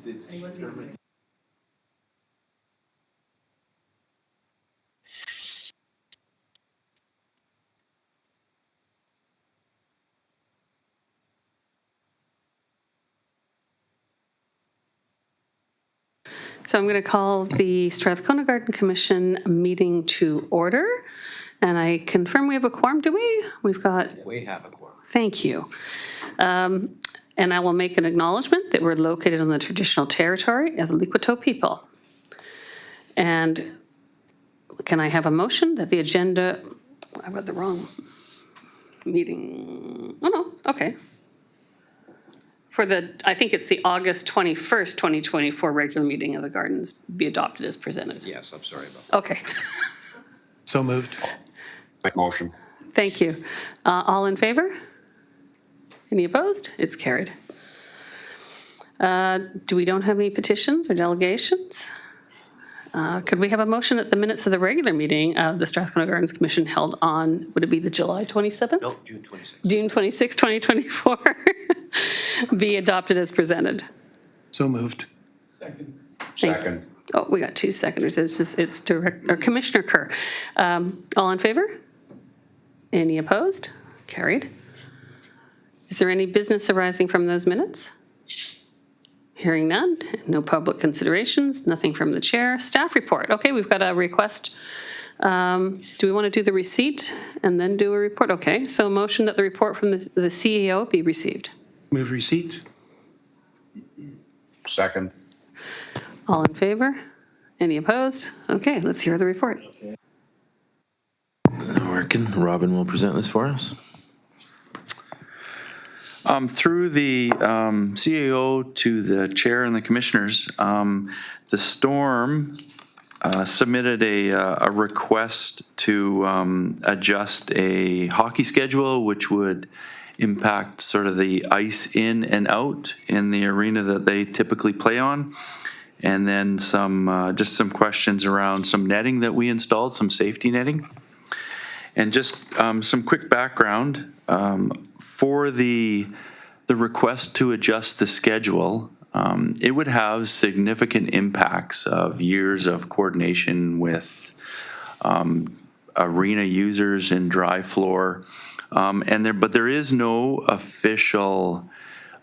So I'm going to call the Strathcona Garden Commission meeting to order. And I confirm we have a quorum, do we? We've got... We have a quorum. Thank you. And I will make an acknowledgement that we're located on the traditional territory of the Liquiteau people. And can I have a motion that the agenda... I read the wrong meeting. Oh, no. Okay. For the, I think it's the August 21st, 2024 regular meeting of the Gardens be adopted as presented. Yes, I'm sorry about that. Okay. So moved. Make motion. Thank you. All in favor? Any opposed? It's carried. We don't have any petitions or delegations? Could we have a motion that the minutes of the regular meeting of the Strathcona Gardens Commission held on, would it be the July 27th? No, June 26th. June 26, 2024, be adopted as presented. So moved. Second. Oh, we got two seconders. It's Commissioner Kerr. All in favor? Any opposed? Carried. Is there any business arising from those minutes? Hearing none. No public considerations. Nothing from the chair. Staff report. Okay, we've got a request. Do we want to do the receipt and then do a report? Okay, so a motion that the report from the CEO be received. Move receipt. Second. All in favor? Any opposed? Okay, let's hear the report. Working. Robin will present this for us. Through the CAO to the chair and the commissioners, the Storm submitted a request to adjust a hockey schedule, which would impact sort of the ice in and out in the arena that they typically play on. And then just some questions around some netting that we installed, some safety netting. And just some quick background for the request to adjust the schedule. It would have significant impacts of years of coordination with arena users and dry floor. But there is no official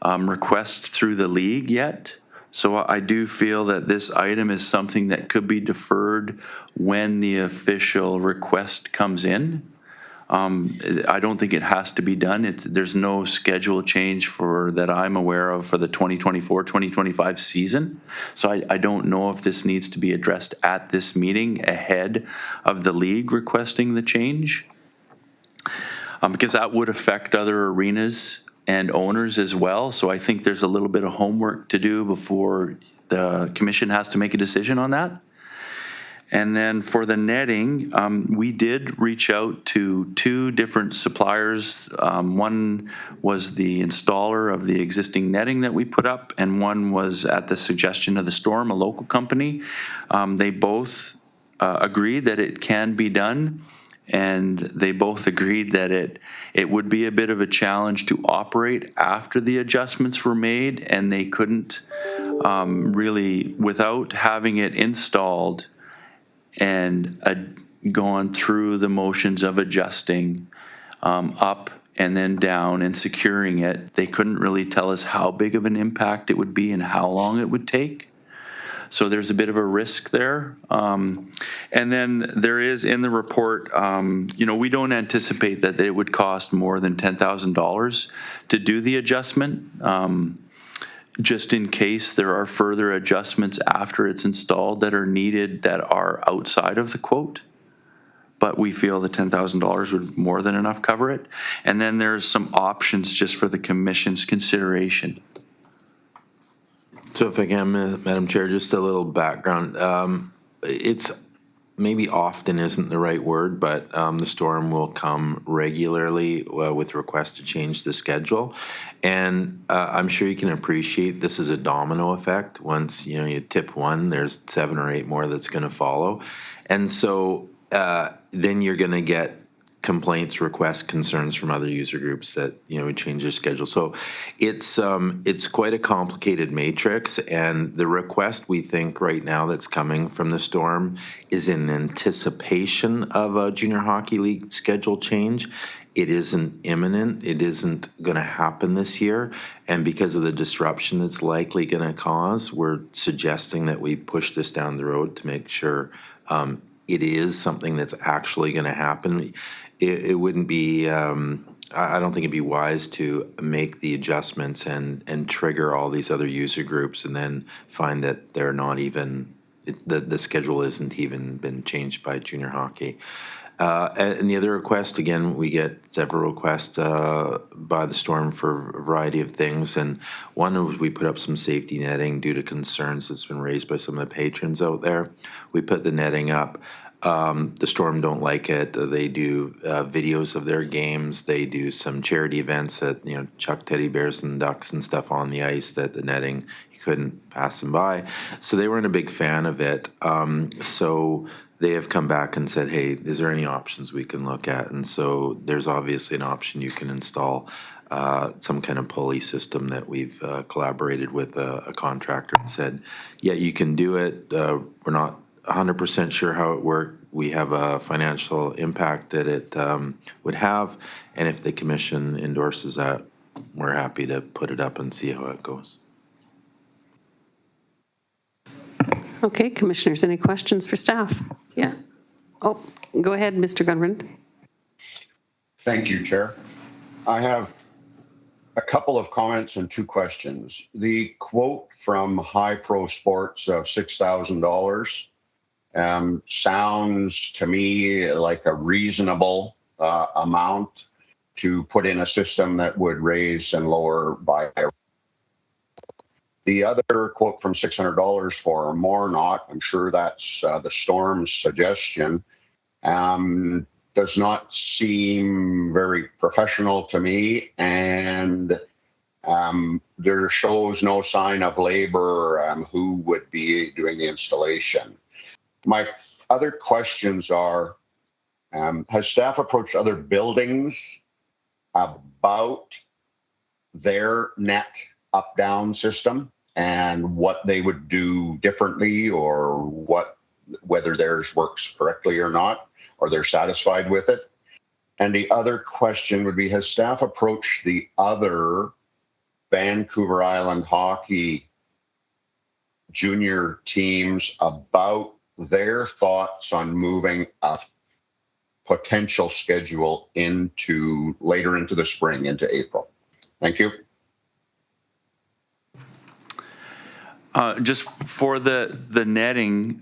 request through the league yet. So I do feel that this item is something that could be deferred when the official request comes in. I don't think it has to be done. There's no schedule change that I'm aware of for the 2024-2025 season. So I don't know if this needs to be addressed at this meeting ahead of the league requesting the change. Because that would affect other arenas and owners as well. So I think there's a little bit of homework to do before the commission has to make a decision on that. And then for the netting, we did reach out to two different suppliers. One was the installer of the existing netting that we put up, and one was at the suggestion of the Storm, a local company. They both agreed that it can be done, and they both agreed that it would be a bit of a challenge to operate after the adjustments were made, and they couldn't really, without having it installed and gone through the motions of adjusting up and then down and securing it, they couldn't really tell us how big of an impact it would be and how long it would take. So there's a bit of a risk there. And then there is in the report, we don't anticipate that it would cost more than $10,000 to do the adjustment. Just in case there are further adjustments after it's installed that are needed that are outside of the quote. But we feel the $10,000 would more than enough cover it. And then there's some options just for the commission's consideration. So if I can, Madam Chair, just a little background. It's maybe often isn't the right word, but the Storm will come regularly with requests to change the schedule. And I'm sure you can appreciate this is a domino effect. Once you tip one, there's 7 or 8 more that's going to follow. And so then you're going to get complaints, requests, concerns from other user groups that, we change their schedule. So it's quite a complicated matrix, and the request we think right now that's coming from the storm is in anticipation of a junior hockey league schedule change. It isn't imminent. It isn't going to happen this year. And because of the disruption it's likely going to cause, we're suggesting that we push this down the road to make sure it is something that's actually going to happen. It wouldn't be, I don't think it'd be wise to make the adjustments and trigger all these other user groups and then find that they're not even, the schedule isn't even been changed by junior hockey. And the other request, again, we get several requests by the storm for a variety of things. And one was we put up some safety netting due to concerns that's been raised by some of the patrons out there. We put the netting up. The storm don't like it. They do videos of their games. They do some charity events that, chuck teddy bears and ducks and stuff on the ice that the netting, you couldn't pass them by. So they weren't a big fan of it. So they have come back and said, hey, is there any options we can look at? And so there's obviously an option you can install some kind of pulley system that we've collaborated with a contractor and said, yeah, you can do it. We're not 100% sure how it worked. We have a financial impact that it would have. And if the commission endorses that, we're happy to put it up and see how it goes. Okay, commissioners, any questions for staff? Yeah. Oh, go ahead, Mr. Gunrund. Thank you, Chair. I have a couple of comments and two questions. The quote from High Pro Sports of $6,000 sounds to me like a reasonable amount to put in a system that would raise and lower by. The other quote from $600 for more not, I'm sure that's the storm's suggestion, does not seem very professional to me, and there shows no sign of labor who would be doing the installation. My other questions are, has staff approached other buildings about their net up-down system and what they would do differently, or whether theirs works correctly or not, or they're satisfied with it? And the other question would be, has staff approached the other Vancouver Island hockey junior teams about their thoughts on moving a potential schedule later into the spring, into April? Thank you. Just for the netting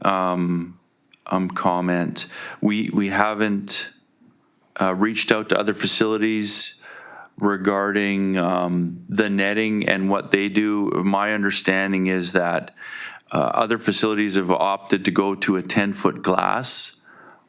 comment, we haven't reached out to other facilities regarding the netting and what they do. My understanding is that other facilities have opted to go to a 10-foot glass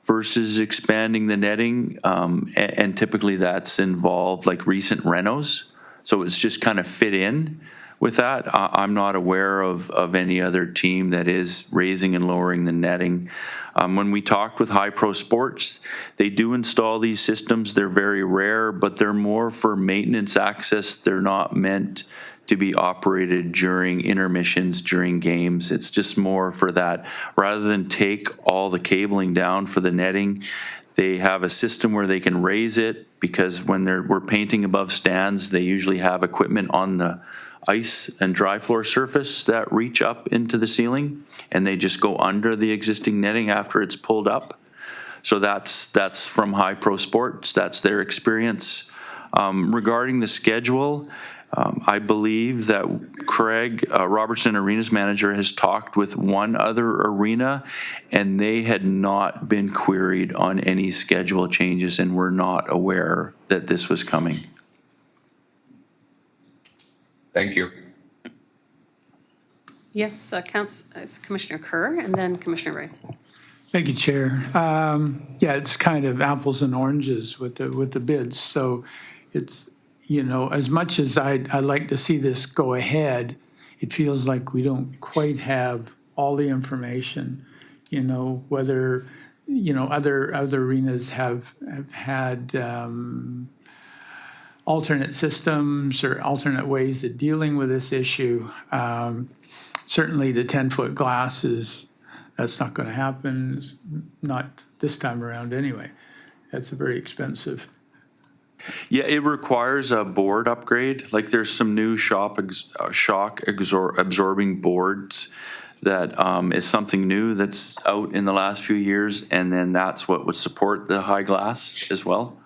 versus expanding the netting, and typically that's involved like recent renos, so it's just kind of fit in with that. I'm not aware of any other team that is raising and lowering the netting. When we talked with High Pro Sports, they do install these systems. They're very rare, but they're more for maintenance access. They're not meant to be operated during intermissions, during games. It's just more for that. Rather than take all the cabling down for the netting, they have a system where they can raise it, because when we're painting above stands, they usually have equipment on the ice and dry floor surface that reach up into the ceiling, and they just go under the existing netting after it's pulled up. So that's from High Pro Sports. That's their experience. Regarding the schedule, I believe that Craig Robertson, arenas manager, has talked with one other arena, and they had not been queried on any schedule changes and were not aware that this was coming. Thank you. Yes, Commissioner Kerr, and then Commissioner Rice. Thank you, Chair. Yeah, it's kind of apples and oranges with the bids. So it's, as much as I'd like to see this go ahead, it feels like we don't quite have all the information, whether other arenas have had alternate systems or alternate ways of dealing with this issue. Certainly the 10-foot glass that's not going to happen, it's not this time around anyway. That's very expensive. Yeah, it requires a board upgrade. Like there's some new shock absorbing boards that is something new that's out in the last few years, and then that's what would support the high glass as well.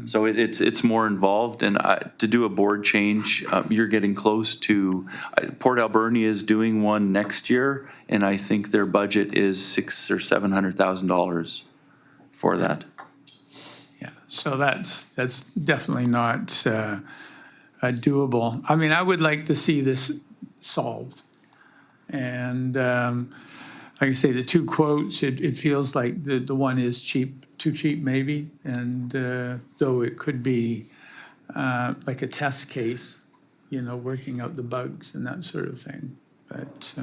So it's more involved, and to do a board change, you're getting close to. Port Alberni is doing one next year, and I think their budget is $600,000 or $700,000 for that. Yeah, so that's definitely not doable. I mean, I would like to see this solved. And like I say, the two quotes, it feels like the one is cheap, too cheap maybe, and though it could be like a test case, working out the bugs and that sort of thing. But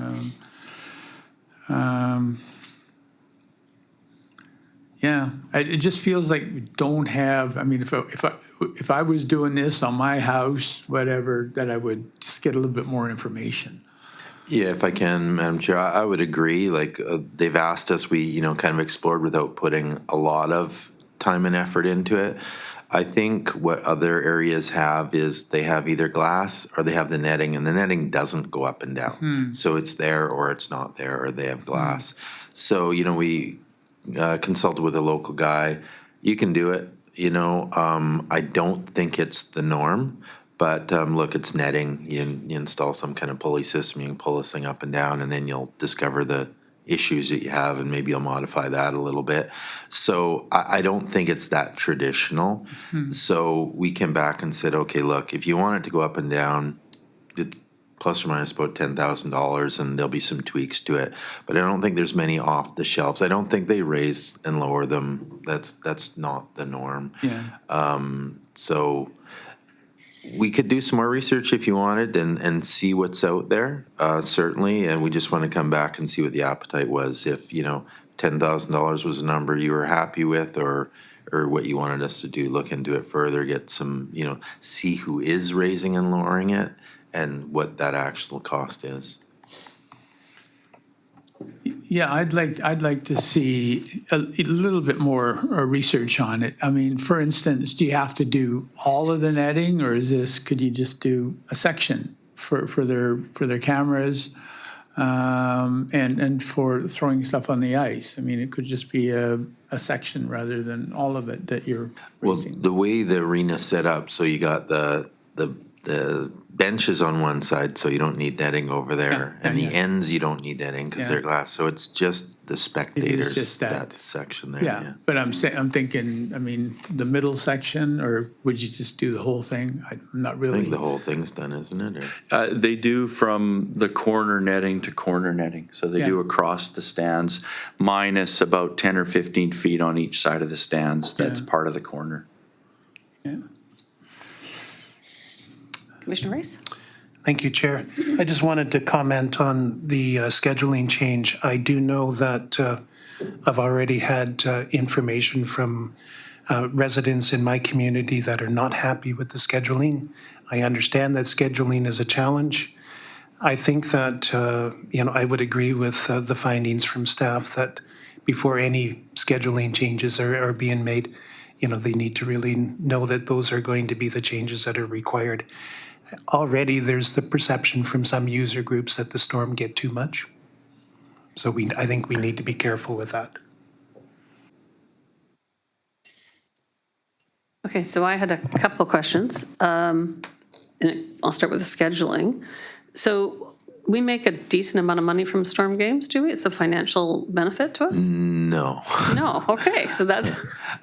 yeah, it just feels like we don't have. I mean, if I was doing this on my house, whatever, that I would just get a little bit more information. Yeah, if I can, Madam Chair, I would agree. Like they've asked us, we kind of explored without putting a lot of time and effort into it. I think what other areas have is they have either glass or they have the netting, and the netting doesn't go up and down. So it's there or it's not there, or they have glass. So we consulted with a local guy. You can do it. I don't think it's the norm. But look, it's netting. You install some kind of pulley system. You can pull this thing up and down, and then you'll discover the issues that you have, and maybe you'll modify that a little bit. So I don't think it's that traditional. So we came back and said, okay, look, if you want it to go up and down, it's plus or minus about $10,000, and there'll be some tweaks to it. But I don't think there's many off the shelves. I don't think they raise and lower them. That's not the norm. Yeah. So we could do some more research if you wanted and see what's out there, certainly. And we just want to come back and see what the appetite was. If, $10,000 was a number you were happy with, or what you wanted us to do, look into it further, get some, see who is raising and lowering it and what that actual cost is. Yeah, I'd like to see a little bit more research on it. I mean, for instance, do you have to do all of the netting, or could you just do a section for their cameras, and for throwing stuff on the ice? I mean, it could just be a section rather than all of it that you're raising. Well, the way the arena's set up, so you got the benches on one side, so you don't need netting over there, and the ends you don't need netting because they're glass. So it's just the spectators, just that section there. Yeah, but I'm thinking, I mean, the middle section, or would you just do the whole thing? I'm not I really. think the whole thing's done, isn't it? Or? They do from the corner netting to corner netting. So they do across the stands, minus about 10 or 15 feet on each side of the stands. That's part of the corner. Yeah. Commissioner Rice? Thank you, Chair. I just wanted to comment on the scheduling change. I do know that I've already had information from residents in my community that are not happy with the scheduling. I understand that scheduling is a challenge. I think that, I would agree with the findings from staff that before any scheduling changes are being made, they need to really know that those are going to be the changes that are required. Already, there's the perception from some user groups that the storm get too much. So I think we need to be careful with that. Okay, so I had a couple of questions. And I'll start with the scheduling. So we make a decent amount of money from storm games, do we? It's a financial benefit to us? No. No, okay, so that's...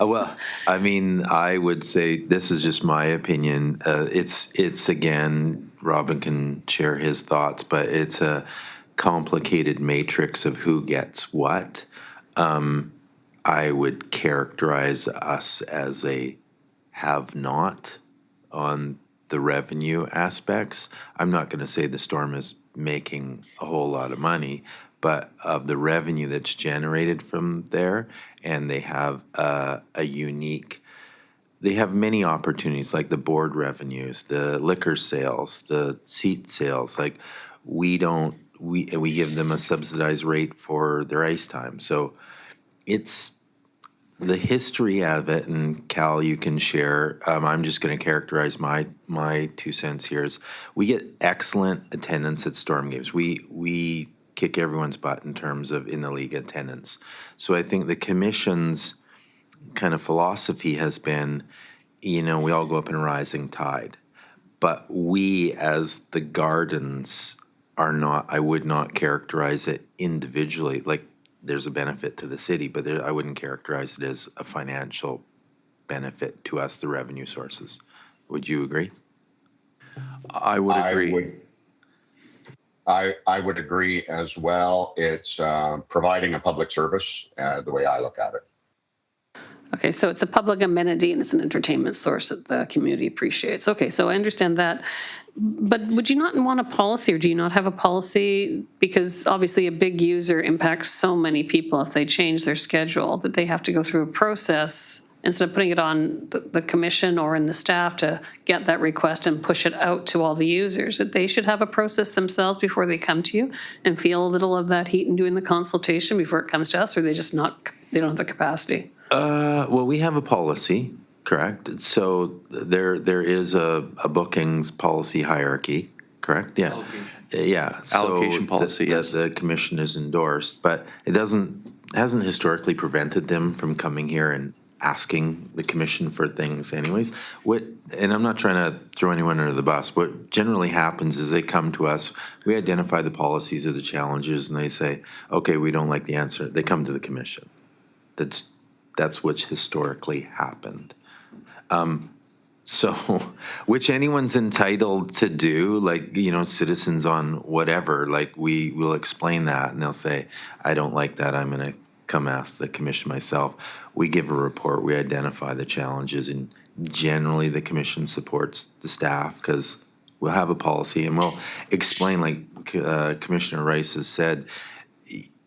Well, I mean, I would say, this is just my opinion. It's again, Robin can share his thoughts, but it's a complicated matrix of who gets what. I would characterize us as a have-not on the revenue aspects. I'm not going to say the storm is making a whole lot of money, but of the revenue that's generated from there. And they have a unique, they have many opportunities like the board revenues, the liquor sales, the seat sales. Like we give them a subsidized rate for their ice time. So it's the history of it, and Cal, you can share. I'm just going to characterize my 2 cents here. Is we get excellent attendance at Storm games. We kick everyone's butt in terms of in the league attendance. So I think the commission's kind of philosophy has been, we all go up in a rising tide, but we as the Gardens are not. I would not characterize it individually like. There's a benefit to the city, but I wouldn't characterize it as a financial benefit to us, the revenue sources. Would you agree? I would agree. I would agree as well. It's providing a public service, the way I look at it. Okay, so it's a public amenity and it's an entertainment source that the community appreciates. Okay, so I understand that. But would you not want a policy, or do you not have a policy? Because obviously a big user impacts so many people if they change their schedule, that they have to go through a process instead of putting it on the commission or in the staff to get that request and push it out to all the users, that they should have a process themselves before they come to you and feel a little of that heat in doing the consultation before it comes to us, or they don't have the capacity? Well, we have a policy, correct? So there is a bookings policy hierarchy, correct? Yeah. Yeah. Allocation policy, yes. The commission is endorsed, but it hasn't historically prevented them from coming here and asking the commission for things anyways. And I'm not trying to throw anyone under the bus. What generally happens is they come to us, we identify the policies or the challenges, and they say, okay, we don't like the answer. They come to the commission. That's what's historically happened. So, which anyone's entitled to do, like, citizens on whatever, like we will explain that and they'll say, I don't like that. I'm going to come ask the commission myself. We give a report, we identify the challenges, and generally the commission supports the staff because we'll have a policy and we'll explain, like Commissioner Rice has said,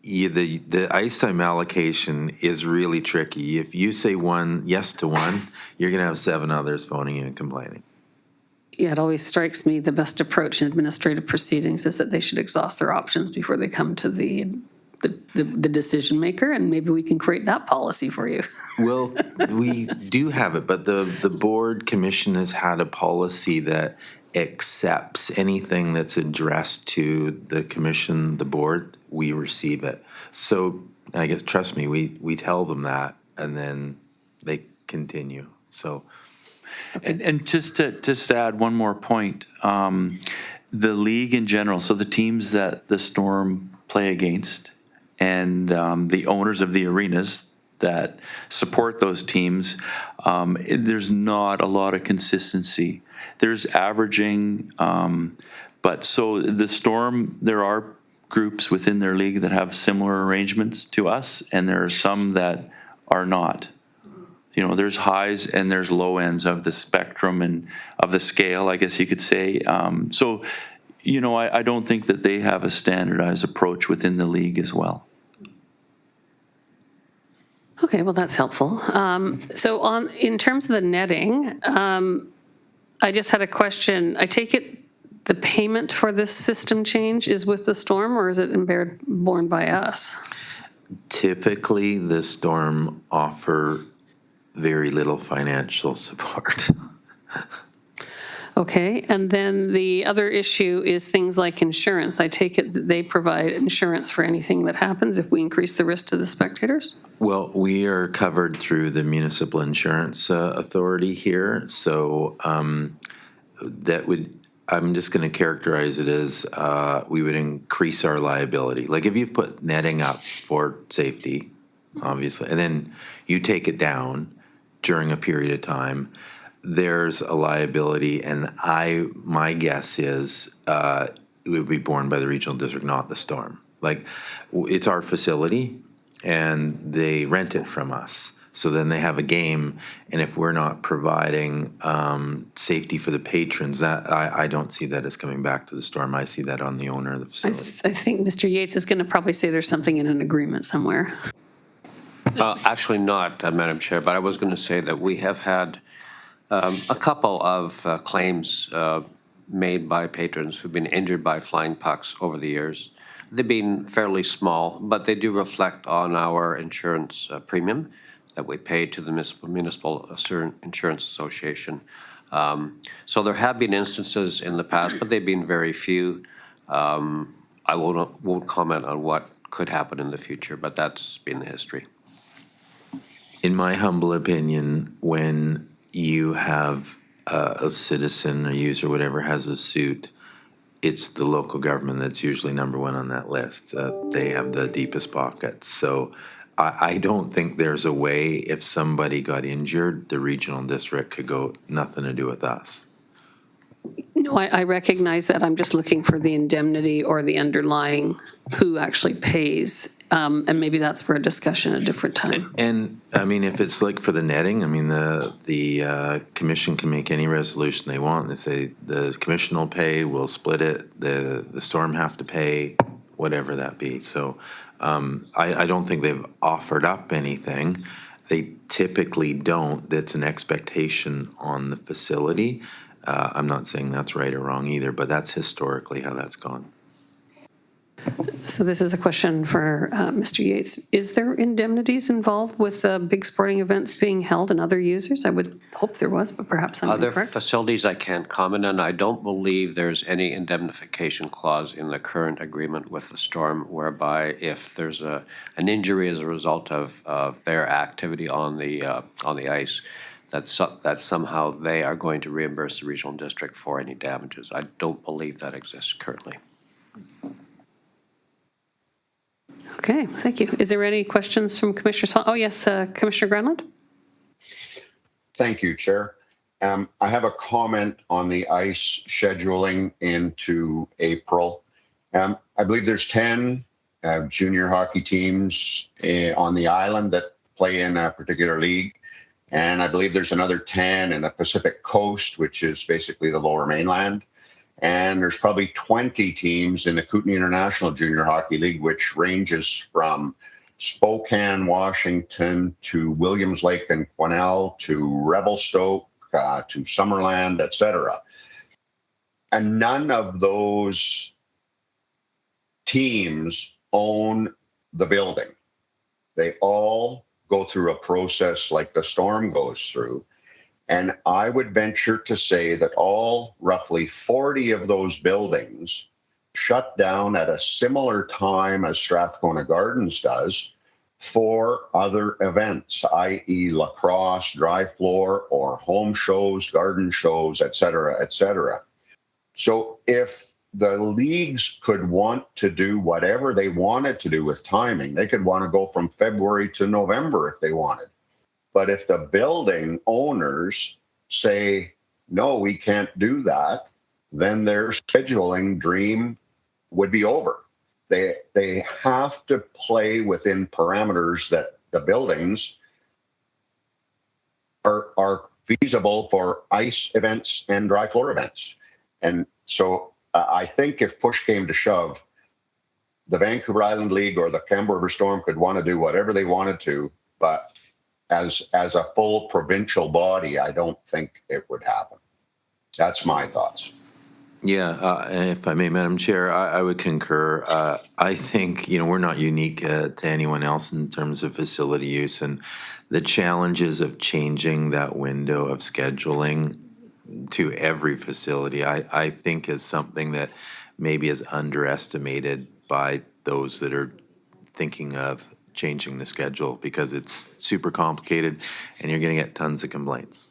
the ice time allocation is really tricky. If you say yes to one, you're going to have 7 others phoning in and complaining. Yeah, it always strikes me the best approach in administrative proceedings is that they should exhaust their options before they come to the decision maker, and maybe we can create that policy for you. Well, we do have it, but the board commission has had a policy that accepts anything that's addressed to the commission, the board, we receive it. So I guess, trust me, we tell them that, and then they continue. So, And just to add one more point, the league in general, so the teams that the Storm play against and the owners of the arenas that support those teams, there's not a lot of consistency. There's averaging, but so the Storm, there are groups within their league that have similar arrangements to us, and there are some that are not. There's highs and there's low ends of the spectrum and of the scale, I guess you could say. So, I don't think that they have a standardized approach within the league as well. Okay, well, that's helpful. So in terms of the netting, I just had a question. I take it the payment for this system change is with the Storm, or is it borne by us? typically, the Storm offer very little financial support. Okay, and then the other issue is things like insurance. I take it that they provide insurance for anything that happens if we increase the risk to the spectators? Well, we are covered through the Municipal Insurance Authority here, so I'm just going to characterize it as we would increase our liability. Like if you've put netting up for safety, obviously, and then you take it down during a period of time, there's a liability, and my guess is it would be borne by the regional district, not the Storm. Like, it's our facility, and they rent it from us. So then they have a game, and if we're not providing safety for the patrons, that I don't see that as coming back to the Storm. I see that on the owner of the facility. I think Mr. Yates is going to probably say there's something in an agreement somewhere. Actually not, Madam Chair, but I was going to say that we have had a couple of claims made by patrons who've been injured by flying pucks over the years. They've been fairly small, but they do reflect on our insurance premium that we pay to the Municipal Insurance Association. So there have been instances in the past, but they've been very few. I won't comment on what could happen in the future, but that's been the history. In my humble opinion, when you have a citizen, a user, whatever, has a suit, it's the local government that's usually number one on that list. They have the deepest pockets. So I don't think there's a way if somebody got injured, the regional district could go, nothing to do with us. No, I recognize that. I'm just looking for the indemnity or the underlying who actually pays. And maybe that's for a discussion at a different time. And I mean, if it's like for the netting, I mean, the commission can make any resolution they want. They say the commission will pay, we'll split it, the Storm have to pay, whatever that be. So I don't think they've offered up anything. They typically don't. That's an expectation on the facility. I'm not saying that's right or wrong either, but that's historically how that's gone. So this is a question for Mr. Yates. Is there indemnities involved with big sporting events being held and other users? I would hope there was, but perhaps I'm Other incorrect. facilities I can't comment on. I don't believe there's any indemnification clause in the current agreement with the Storm whereby if there's an injury as a result of their activity on the ice, that somehow they are going to reimburse the regional district for any damages. I don't believe that exists currently. Okay, thank you. Is there any questions from Commissioners? Oh, yes, Commissioner Granlund? Thank you, Chair. I have a comment on the ice scheduling into April. I believe there's 10 junior hockey teams on the island that play in a particular league. And I believe there's another 10 in the Pacific Coast, which is basically the lower mainland. And there's probably 20 teams in the Kootenay International Junior Hockey League, which ranges from Spokane, Washington, to Williams Lake and Quesnel, to Revelstoke, to Summerland, etc. And none of those teams own the building. They all go through a process like the Storm goes through. And I would venture to say that all roughly 40 of those buildings shut down at a similar time as Strathcona Gardens does for other events, i.e. lacrosse, dry floor, or home shows, garden shows, et cetera, et cetera. So if the leagues could want to do whatever they wanted to do with timing, they could want to go from February to November if they wanted. But if the building owners say, no, we can't do that, then their scheduling dream would be over. They have to play within parameters that the buildings are feasible for ice events and dry floor events. And so I think if push came to shove, the Vancouver Island League or the Canberra River Storm could want to do whatever they wanted to, but as a full provincial body, I don't think it would happen. That's my thoughts. Yeah, and if I may, Madam Chair, I would concur. I think, we're not unique to anyone else in terms of facility use, and the challenges of changing that window of scheduling to every facility, I think is something that maybe is underestimated by those that are thinking of changing the schedule, because it's super complicated and you're going to get tons of complaints.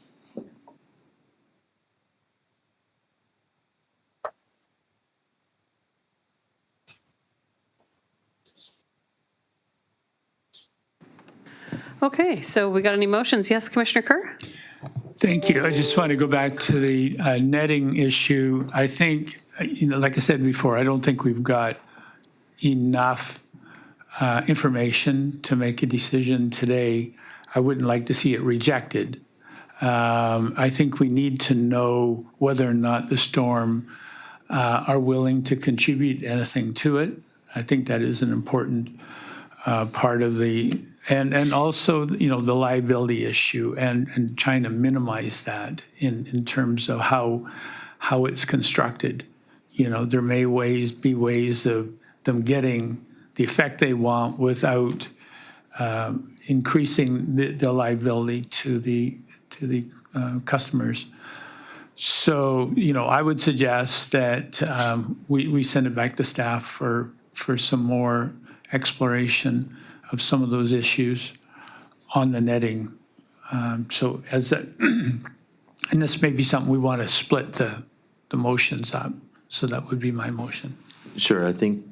Okay, so we got any motions? Yes, Commissioner Kerr? Thank you. I just want to go back to the netting issue. I think, like I said before, I don't think we've got enough information to make a decision today. I wouldn't like to see it rejected. I think we need to know whether or not the storm are willing to contribute anything to it. I think that is an important part of the, and also, you know, the liability issue and trying to minimize that in terms of how it's constructed. You know, there may be ways of them getting the effect they want without increasing the liability to the customers. So, you know, I would suggest that we send it back to staff for some more exploration of some of those issues on the netting. So as that, and this may be something we want to split the motions up. So that would be my motion. Sure, I think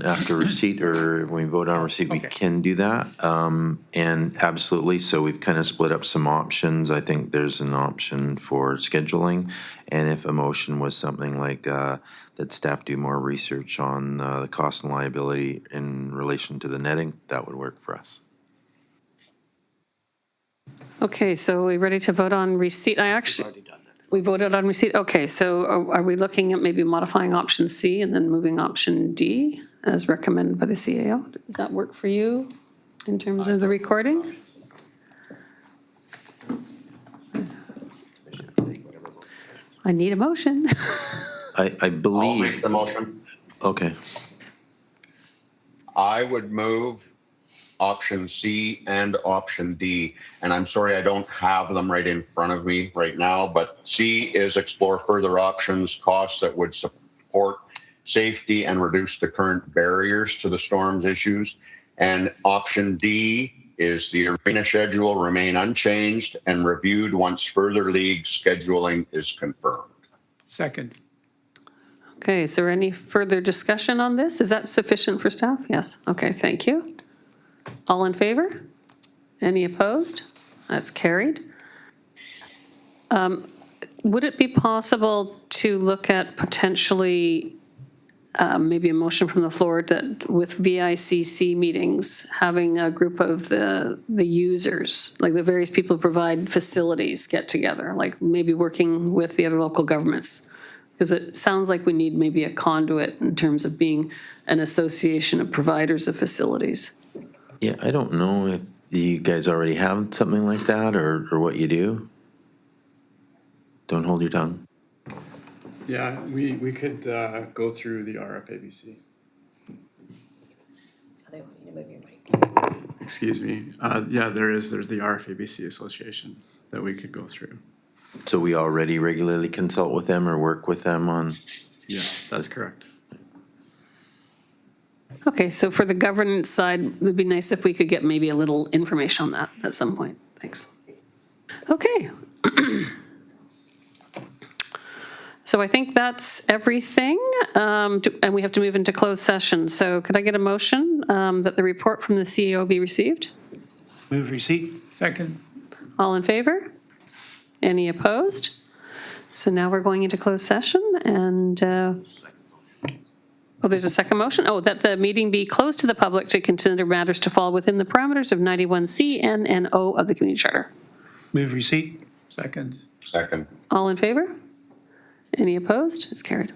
after receipt or when we vote on receipt, we can do that. And absolutely, so we've kind of split up some options. I think there's an option for scheduling. And if a motion was something like that staff do more research on the cost and liability in relation to the netting, that would work for us. Okay, so are we ready to vote on receipt? We voted on receipt? Okay, so are we looking at maybe modifying option C and then moving option D as recommended by the CAO? Does that work for you in terms of the recording? I need a motion. I I'll believe, make the motion. okay, I would move option C and option D. And I'm sorry, I don't have them right in front of me right now, but C is explore further options, costs that would support safety and reduce the current barriers to the storm's issues. And option D is the arena schedule remain unchanged and reviewed once further league scheduling is confirmed. Second. Okay, is there any further discussion on this? Is that sufficient for staff? Yes. Okay, thank you. All in favor? Any opposed? That's carried. Would it be possible to look at potentially maybe a motion from the floor that with VICC meetings, having a group of the users, like the various people who provide facilities get together, like maybe working with the other local governments? Because it sounds like we need maybe a conduit in terms of being an association of providers of facilities. yeah, I don't know if you guys already have something like that or what you do. Don't hold your tongue. Yeah, we could go through the RFABC. Excuse me. Yeah, there's the RFABC Association that we could go through. So we already regularly consult with them or work with them on? Yeah, that's correct. Okay, so for the governance side, it would be nice if we could get maybe a little information on that at some point. Thanks. Okay. So I think that's everything, and we have to move into closed session. So could I get a motion that the report from the CEO be received? Move receipt. Second. All in favor? Any opposed? So now we're going into closed session, and, there's a second motion? Oh, that the meeting be closed to the public to consider matters to fall within the parameters of 91C and O of the Community Charter. Move receipt. Second. Second. All in favor? Any opposed? It's carried.